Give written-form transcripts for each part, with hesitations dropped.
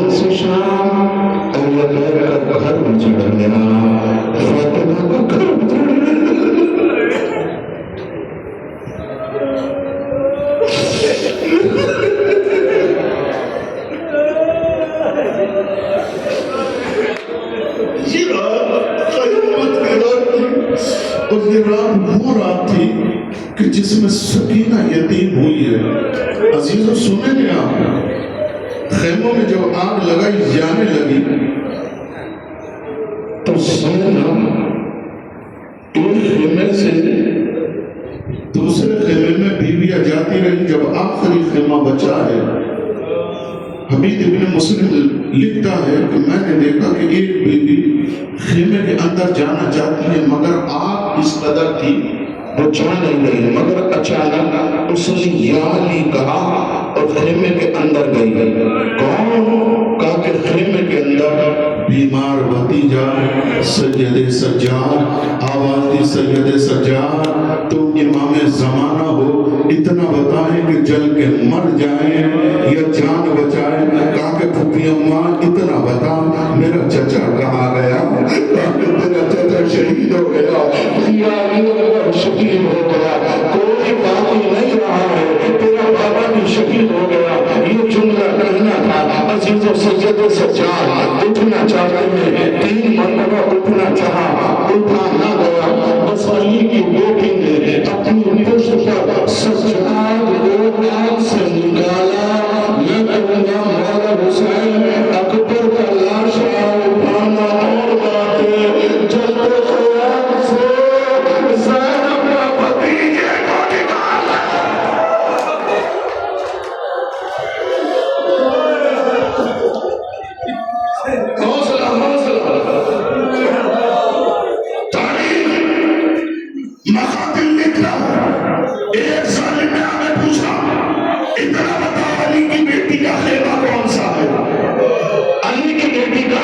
صبح سے شام اللہ کا گھر اجڑ گیا، فاطمہ کا گھر اجڑ گیا۔ یہ رات قیامت کی رات تھی، اور یہ رات وہ رات تھی کہ جس میں سکینہ یتیم ہوئی ہے۔ عزیزو سنیں گے آپ، خیموں میں جب آگ لگائی جانے لگی تو سننا ایک خیمے سے دوسرے خیمے میں بیویاں جاتی رہی، جب آخری خیمہ بچا ہے۔ حبیب ابن مسلم لکھتا ہے کہ میں نے دیکھا کہ ایک بیوی خیمے کے اندر جانا چاہتی ہے، مگر آگ اس قدر تھی وہ جا نہیں رہی، مگر اچانک اس نے یا علی کہا اور خیمے کے اندر گئی۔ کون؟ کہا کہ خیمے کے اندر بیمار بھتیجا سید سجاد، آواز دی سید سجاد تو امام زمانہ ہو، اتنا بتائیں کہ جل کے مر جائیں یا جان بچائیں۔ کہا کہ پھپھی اماں اتنا بتا میرا چچا کہاں گیا؟ کہا کہ تیرا چچا شہید ہو گیا، یا علی شہید ہو گیا، کوئی باقی نہیں رہا ہے، تیرا بابا بھی شہید ہو گیا۔ یہ جملہ کہنا تھا۔ عزیز و سید سجاد اٹھنا چاہتے ہیں، 3 مرتبہ اٹھنا چاہا، اٹھا نہ گیا۔ بس علی کی بیٹی نے اپنی پشت پر سجاد کو آگ سے نکالا۔ میں کہوں گا مولا حسین اکبر کا لاش اٹھانا اور باتیں، جلتے خیال سے زینب کا بھتیجے کو نکالا۔ حوصلہ حوصلہ، تاریخ مقاتل لکھ رہا ہے۔ ایک ظالم نے ہمیں پوچھا اتنا بتا علی کی بیٹی کا خیمہ کون سا ہے؟ علی کی بیٹی کا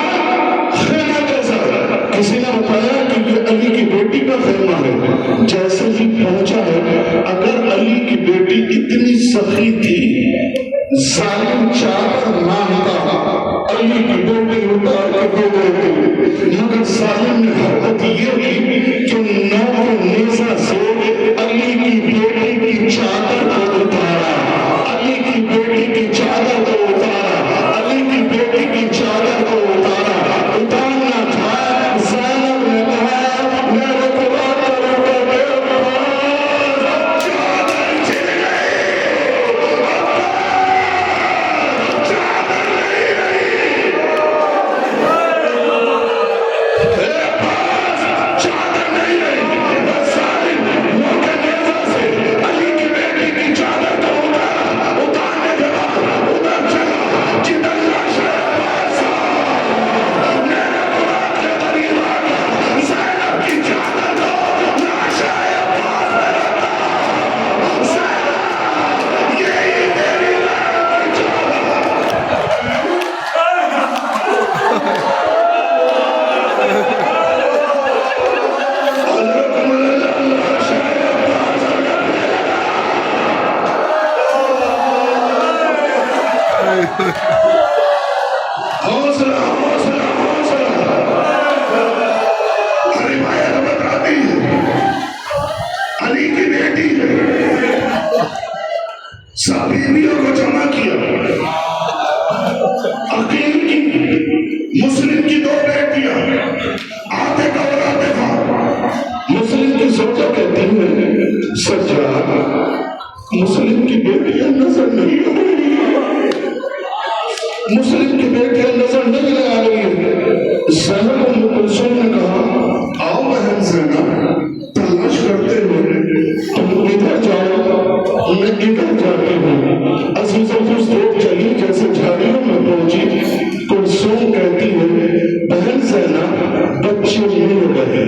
خیمہ کیسا ہے؟ کسی نے بتایا کہ یہ علی کی بیٹی کا خیمہ ہے۔ جیسے ہی پہنچا ہے، اگر علی کی بیٹی اتنی سخی تھی، ظالم چادر مانگتا علی کی بیٹی اتار کے دے دیتی، مگر ظالم نے حرکت یہ کی کہ نو نیزہ سے علی کی بیٹی کی چادر کو اتارا، علی کی بیٹی کی چادر کو اتارا، علی کی بیٹی کی چادر کو اتارا۔ اتارنا تھا، زینب نے کہا میرے قرآن پر میرے پاس چادر چل گئی، چادر نہیں رہی، میرے پاس چادر نہیں رہی۔ بس ظالم موقع نیزہ سے علی کی بیٹی کی چادر کو اتارا، اتارنے کے بعد ادھر چلا جدھر لاش پاس میرے قرآن کے قریب آ گیا، زینب کی چادر کو لاش پاس میں رکھا، زینب یہی تیری لعنت کی حوصلہ حوصلہ حوصلہ۔ روایت بتاتی ہے علی کی بیٹی نے سب بیویوں کو جمع کیا، عقیل کی، مسلم کی 2 بیٹیاں، آتے کا اور آتے کا۔ مسلم کی زوجہ کہتی ہے سجاد مسلم کی بیٹیاں نظر نہیں آ رہی، مسلم کی بیٹیاں نظر نہیں آ رہی ہے۔ زینب ام کلثوم نے کہا آؤ بہن زینب، تلاش کرتے ہوئے تم ادھر جاؤ، میں ادھر جاتی ہوں۔ عزیزوں کچھ دور چلی، جیسے جھاڑیوں میں پہنچی، کلثوم کہتی ہے بہن زینب بچے مل رہے،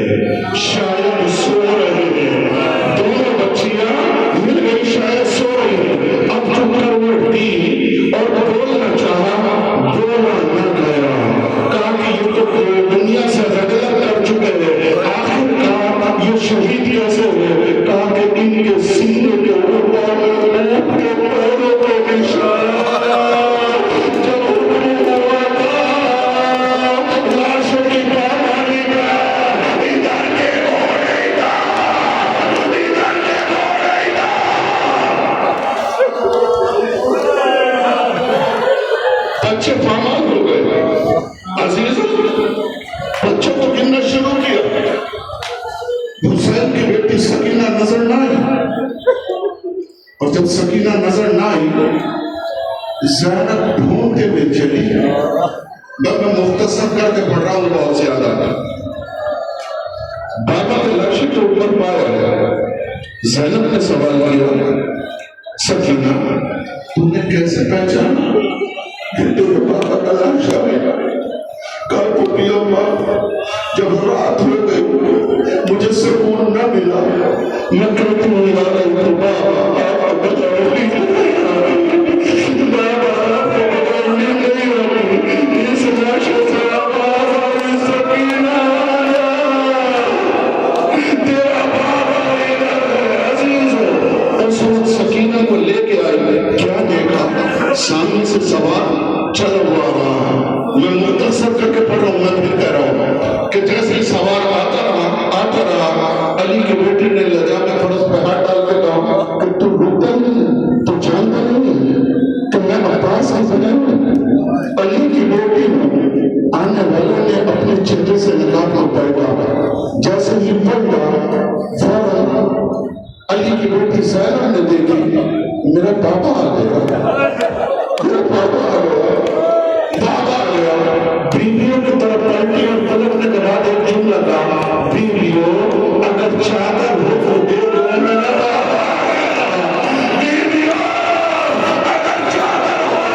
شاید سو رہے ہیں، دونوں بچیاں مل گئی، شاید سو رہی ہیں۔ اب تو کروٹ دی اور بولنا چاہا، بولا نہ گیا، کہا کہ یہ تو دنیا سے رگڑ کر چکے ہیں، آخر کہا یہ شہید کیسے ہوئے؟ کہا کہ ان کے سینے کے اوپر اونٹ کے پیروں کے نشان، جب بچے پامال ہو گئے. عزیزوں بچوں کو گننا شروع کیا. حسین کی بیٹی سکینہ نظر نہ آئی، اور جب سکینہ نظر نہ آئی زینب ڈھونڈتے ہوئے چلی. میں مختصر کر کے پڑھ رہا ہوں بہت زیادہ. بابا کے لکش کے اوپر پایا ہے. زینب نے سوال کیا سکینہ تم نے کیسے پہچانا کہ تیرے بابا کا لاش ہے؟ کل پوٹی اماں جب رات ہو گئی مجھے سکون نہ ملا. میں کہتی ہوں یا رب بابا آپ بچاؤ کو لے کے آئے. کیا دیکھا؟ سامنے سے سوار چلا ہوا رہا ہے. میں مختصر کر کے پڑھ رہا ہوں. میں پھر کہہ رہا ہوں کہ جیسے سوار آتا رہا علی کی بیٹی نے لجا میں فرس پہ ہاتھ ڈال کے کہا کہ تو رکتا نہیں، تو جانتا نہیں کہ میں عباس کا بنا ہوں، علی کی بیٹی ہوں. آنے والوں نے اپنے چہرے سے نقاب کو پڑھا. جیسے ہی پڑھا فوراً علی کی بیٹی زینب نے دیکھی میرا بابا آ گیا، میرا بابا آ گیا، بابا آ گیا. بیویوں کی طرف پلٹی اور پلٹنے کے بعد ایک جملہ کہا بیویوں اگر چادر ہو تو دے دو میرا بابا آ گیا. بیویوں اگر چادر ہو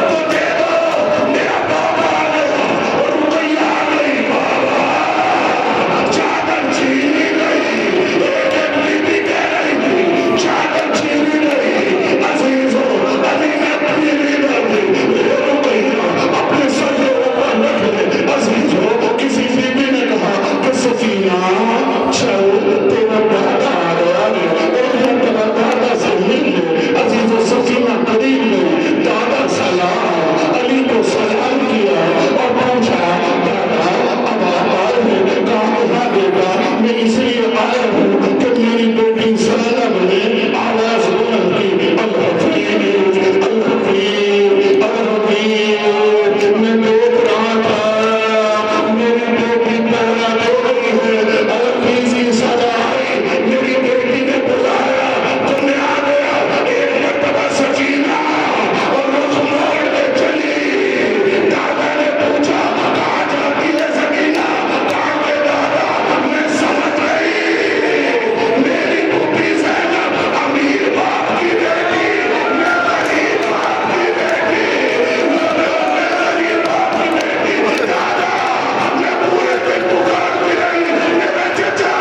تو دے دو میرا بابا آ گیا. اور رقیہ آ گئی بابا چادر چھینی گئی. ایک بیوی کہہ رہی تھی چادر چھینی گئی. عزیزوں علی نے اپنی اپنے سر کے اوپر رکھ لے. عزیزوں کسی بیوی نے کہا کہ سکینہ چل تیرا دادا آ گیا اور تیرا دادا سے مل لے. عزیزوں سکینہ قریب گئی. دادا سلام علی کو سلام کیا اور پوچھا دادا اب آپ آئے ہیں کہاں دے گا؟ میں اس لیے آیا ہوں کہ میری بیٹی زینب نے آواز بلند کی الحفیظ الحفیظ الحفیظ. میں دیکھ رہا تھا میری بیٹی پیدا ہو رہی ہے. الحفیظی صدا آئی. میری بیٹی نے بلایا تو میں آ گیا. ایک مرتبہ سکینہ اور رخ موڑ کے چلی. دادا نے پوچھا کہاں جاتی ہے سکینہ؟ کہاں پہ دادا؟ میں سمجھ رہی میری پھوپھی زینب امیر باپ کی بیٹی، میں غریب باپ کی بیٹی، میں غریب باپ کی بیٹی. دادا میں پورے دن پکارتی رہی میرا چچا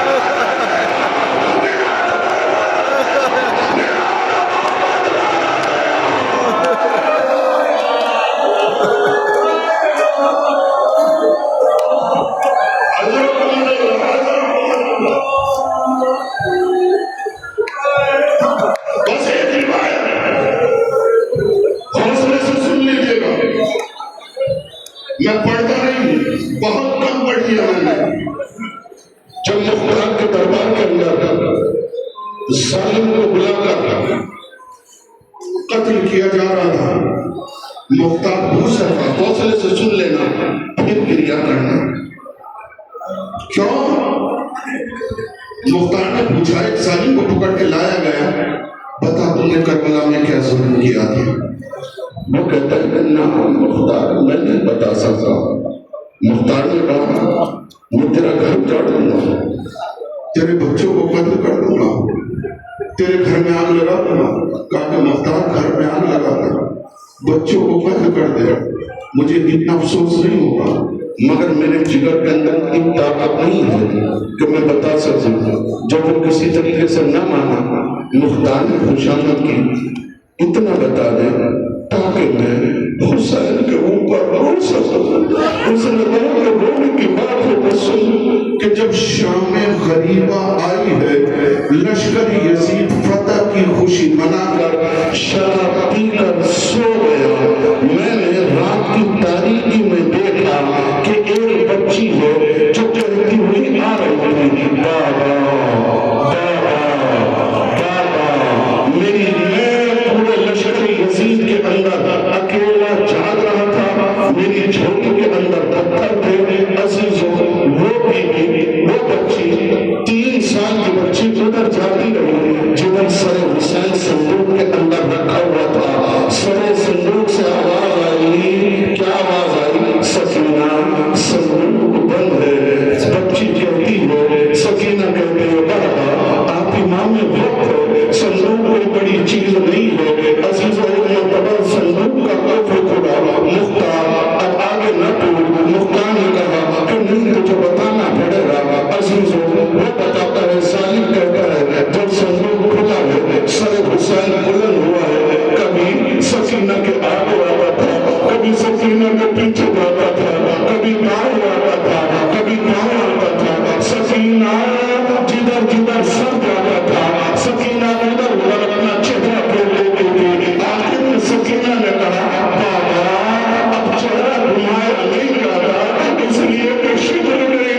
بس ایک روایت حوصلے سے سن لیجیے گا. میں پڑھتا نہیں، بہت کم پڑھی ہے میں نے. جب مختار کے دربار کے اندر ظالم کو بلا کر قتل کیا جا رہا تھا، مختار پوچھ رہا تھا. حوصلے سے سن لینا پھر کریا کرنا. کیوں؟ مختار نے پوچھا ایک ظالم کو پکڑ کے لایا گیا، بتا تم نے کربلا میں کیا ظلم کیا تھا؟ وہ کہتا ہے کہ نہ مختار میں نہیں بتا سکتا. مختار نے کہا میں تیرا گھر اجاڑ دوں گا، تیرے بچوں کو قتل کر دوں گا، تیرے گھر میں آگ لگا دوں گا. کہا کہ مختار گھر میں آگ لگا دے، بچوں کو قتل کر دے، مجھے اتنا افسوس نہیں ہوگا، مگر میرے جگر کے اندر اتنی طاقت نہیں ہے کہ میں بتا سکوں. جب وہ کسی طریقے سے نہ مانا مختار نے خوشامد کی اتنا بتا دے تاکہ میں حسین کے اوپر رو سکوں. اس نے کہا کہ رونے کی بات ہو تو سن کہ جب شام غریبہ آئی ہے لشکر یزید فتح کی خوشی منا کر شراب پی کر سو گیا. میں نے رات کی تاریکی میں دیکھا کہ ایک بچی ہے جو کہتی ہوئی آ رہی تھی بابا بابا بابا. میری میں پورے لشکر یزید کے اندر اکیلا جاگ رہا تھا. میری جھولی کے اندر پتھر تھے عزیزوں، وہ بیوی وہ بچی 3 سال کی بچی ادھر جاتی رہی جدھر سر حسین صندوق کے اندر رکھا ہوا تھا. سر صندوق سے آواز آئی. کیا آواز آئی؟ سکینہ صندوق بند ہے. بچی کہتی ہے، سکینہ کہتے ہیں بابا آپ امام وقت ہے، صندوق کوئی بڑی چیز نہیں ہے. عزیزوں ایک مرتبہ صندوق کا قفل کھلا. مختار اب آگے نہ ٹوٹ. مختار نے کہا کہ نہیں تجھے بتانا پڑے گا. عزیزوں وہ بتاتا ہے، سالم کہتا ہے جب صندوق کھلا ہے سر حسین بلند ہوا ہے. کبھی سکینہ کے آگے آتا تھا، کبھی سکینہ کے پیچھے جاتا تھا، کبھی دائیں آتا تھا، کبھی بائیں آتا تھا. سکینہ جدھر جدھر سر جاتا تھا سکینہ ادھر ادھر اپنا چہرہ پھیر لیتی تھی. آخر میں سکینہ نے کہا بابا اب چہرہ گھمایا نہیں جاتا، اس لیے کہ شکر نہیں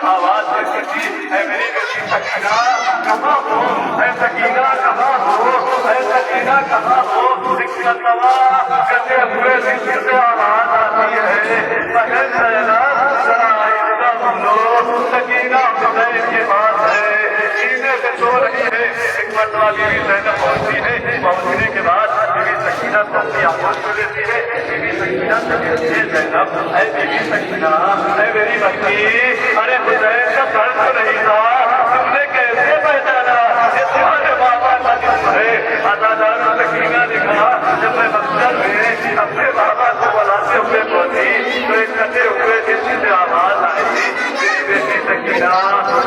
آواز اے میری سکینہ کہاں ہو، اے سکینہ کہاں ہو، اے سکینہ کہاں ہو. کہتے ہوئے ذکر سے آواز آتی ہے، ذرا آئندہ سنو سکینہ. مرتبہ بیوی زینب پہنچتی ہے، پہنچنے کے بعد بیوی سکینہ کو اپنی آگوش میں لیتی ہے، بیوی سکینہ سے کہتی ہے زینب اے بیوی سکینہ اے میری بچی، ارے حسین کا سر تو نہیں تھا، تم نے کیسے پہچانا یہ تمہارے بابا کا جسم ہے؟ ادادار سکینہ نے کہا جب میں مقصد میں اپنے بابا کو بلاتے ہوئے پہنچی تو ایک کٹے ہوئے جسم سے آواز آئی تھی میری بیٹی سکینہ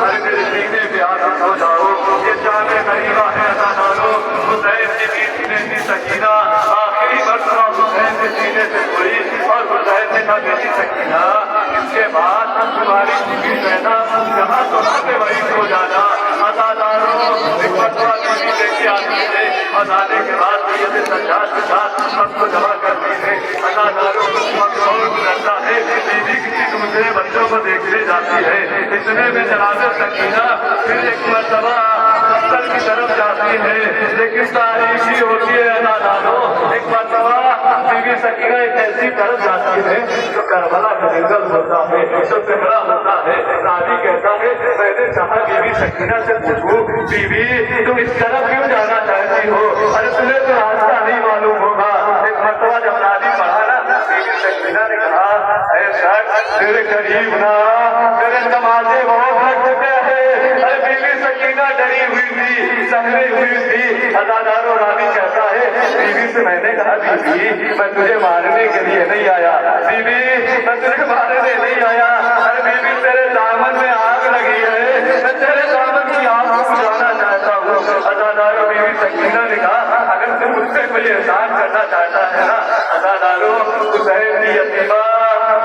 ارے میرے سینے پہ آ کے سو جاؤ، یہ شام غریبہ ہے ادادارو، حسین کی بیٹی نے سکینہ آخری مرتبہ حسین کے سینے سے سوئی اور حسین نے کہا بیٹی سکینہ اس کے بعد تمہاری بیوی زینب جہاں تمہیں وہی سو جانا۔ ادادارو ایک مرتبہ بیوی لے کے آتی ہے اور آنے کے بعد سید سجاد کے ساتھ سب کو جمع کرتی ہے۔ ادادارو کچھ وقت اور گزرتا ہے، بیوی کسی دوسرے بچوں کو دیکھنے جاتی ہے، اتنے میں جناب سکینہ پھر ایک مرتبہ مقتل کی طرف جاتی ہے، لیکن تاریخی ہوتی ہے ادادارو ایک مرتبہ بیوی سکینہ ایک ایسی طرف جاتی ہے جو کربلا کا جنگل ہوتا ہے، جو صحرا ہوتا ہے۔ راوی کہتا ہے میں نے چاہا بیوی سکینہ سے پوچھوں بیوی تم اس طرف کیوں جانا چاہتی ہو؟ ارے تمہیں تو راستہ نہیں معلوم ہوگا۔ ایک مرتبہ جب راوی پڑھا نا بیوی سکینہ نے کہا اے شخص تیرے قریب نا تیرے نمازے بہت لگ چکے ہیں۔ ارے بیوی سکینہ ڈری ہوئی تھی، سہمی ہوئی تھی۔ ادادارو راوی کہتا ہے بیوی سے میں نے کہا بیوی میں تجھے مارنے کے لیے نہیں آیا، بیوی میں تجھے مارنے نہیں آیا، ارے بیوی تیرے دامن میں آگ لگی ہے، میں تیرے دامن کی آگ کو بجھانا چاہتا ہوں۔ ادادارو بیوی سکینہ نے کہا اگر تم مجھ سے کوئی احسان کرنا چاہتا ہے نا ادادارو حسین کی یتیمہ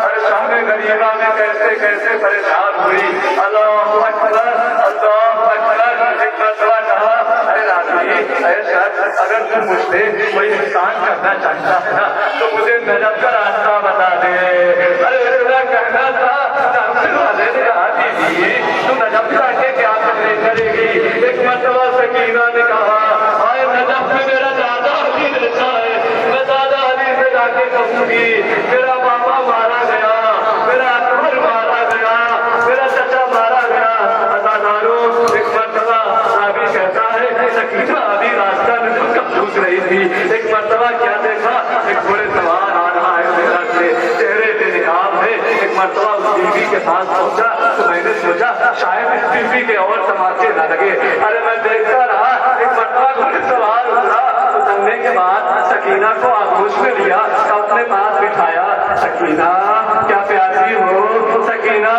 ہر شام غریبہ میں کیسے کیسے پریشان ہوئی۔ اللہ اکبر اللہ اکبر۔ ایک مرتبہ کہا اے راضی اے شخص اگر تم مجھ سے کوئی احسان کرنا چاہتا ہے نا تو مجھے نجف کا راستہ بتا دے۔ ارے میرا کہنا تھا ڈاکٹر والے نے کہا بیوی تم نجف جا کے کیا کرے گی؟ ایک مرتبہ سکینہ نے کہا آئے نجف میں میرا دادا علی رہتا ہے، میں دادا علی سے جا کے کہوں گی میرا بابا مارا گیا، میرا اکبر مارا گیا، میرا چچا مارا گیا۔ ادادارو ایک مرتبہ راوی کہتا ہے سکینہ ابھی راستہ میں خود کب پوچھ رہی تھی، ایک مرتبہ کیا دیکھا ایک گھوڑے سوار آ رہا ہے میرا سے چہرے پہ نقاب ہے۔ ایک مرتبہ اس بیوی کے پاس پہنچا تو میں نے سوچا شاید اس بیوی کے اور تماشے نہ لگے، ارے میں دیکھتا رہا۔ ایک مرتبہ گھوڑے سوار اترا، اترنے کے بعد سکینہ کو آغوش میں لیا، اپنے پاس بٹھایا۔ سکینہ کیا پیاسی ہو؟ سکینہ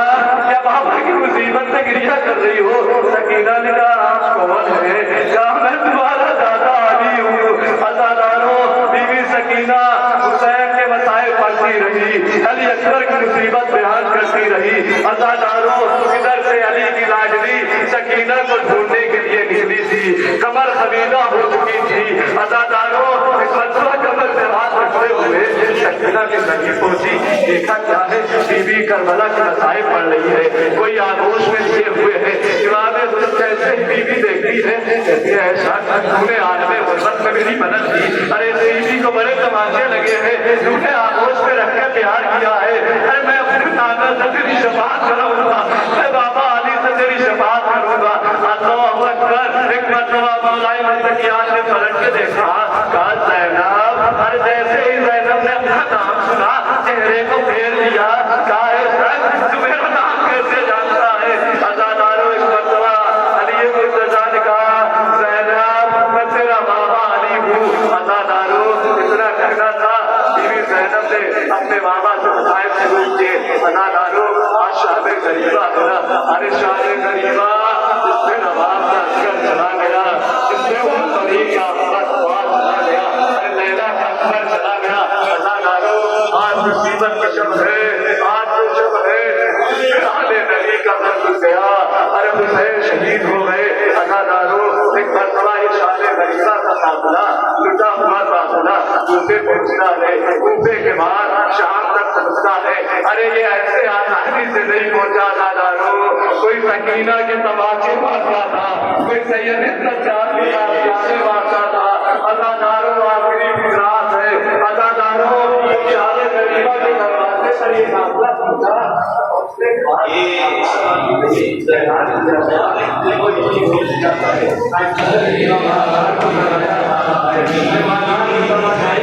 کیا بابا کی مصیبت سے گریہ کر رہی ہو؟ سکینہ نے کہا آپ کون ہے؟ کیا میں تمہارا دادا علی ہوں۔ ادادارو بیوی سکینہ حسین کے مسائل پڑھتی رہی، علی اکبر کی مصیبت بیان کرتی رہی۔ ادادارو ادھر سے علی کی لاڈلی سکینہ کو ڈھونڈنے کے لیے نکلی تھی، کمر خمیدہ ہو چکی تھی۔ ادادارو اس مرتبہ کمر پہ ہاتھ رکھتے ہوئے سکینہ کے قریب پہنچی، دیکھا کیا ہے بیوی کربلا کی مسائل پڑھ رہی ہے، کوئی آغوش میں لیے ہوئے ہے۔ امام حسن کیسے بیوی دیکھتی ہے کہتی ہے ایسا تم نے عالم غربت میں میری مدد کی، ارے بیوی کو بڑے تماشے لگے ہیں، تم نے آغوش میں رکھ کے پیار کیا ہے، ارے میں اپنے نانا سے تیری شفاعت کراؤں گا، میں بابا علی سے تیری شفاعت کروں گا۔ اللہ اکبر۔ ایک مرتبہ مولا متقیان نے پلٹ کے دیکھا، کہا زینب، ہر جیسے ہی زینب نے اپنا نام سنا چہرے کو پھیر دیا، کہا ہے سر تو میرا نام کیسے جانتا ہے؟ ادادارو ایک مرتبہ علی مرتضیٰ نے کہا زینب میں تیرا بابا علی ہوں۔ ادادارو اتنا کہنا تھا بیوی زینب نے اپنے بابا سے مسائل شروع کیے۔ ادادارو آج شام غریبہ ہونا، ارے شام غریبہ جس میں نواب کا عسکر چلا گیا، جس میں وہ طریق کا سوال چلا گیا، ارے لیلا کا عسکر چلا گیا۔ ادادارو آج مصیبت کا شب ہے، آج وہ شب ہے آلے نبی کا در گھس گیا، ارے حسین شہید ہو گئے۔ ادادارو ایک مرتبہ یہ شام غریبہ کا قافلہ لٹا ہوا قافلہ کوفے پہنچتا ہے، کوفے کے بعد شام تک پہنچتا ہے، ارے یہ ایسے آسانی سے نہیں پہنچا۔ ادادارو کوئی سکینہ کے تماچے مارتا تھا، کوئی سید سجاد کی آسیانے مارتا تھا۔ ادادارو آخری رات ہے، ادادارو شام غریبہ کے دروازے پر یہ قافلہ پہنچا، Thank you.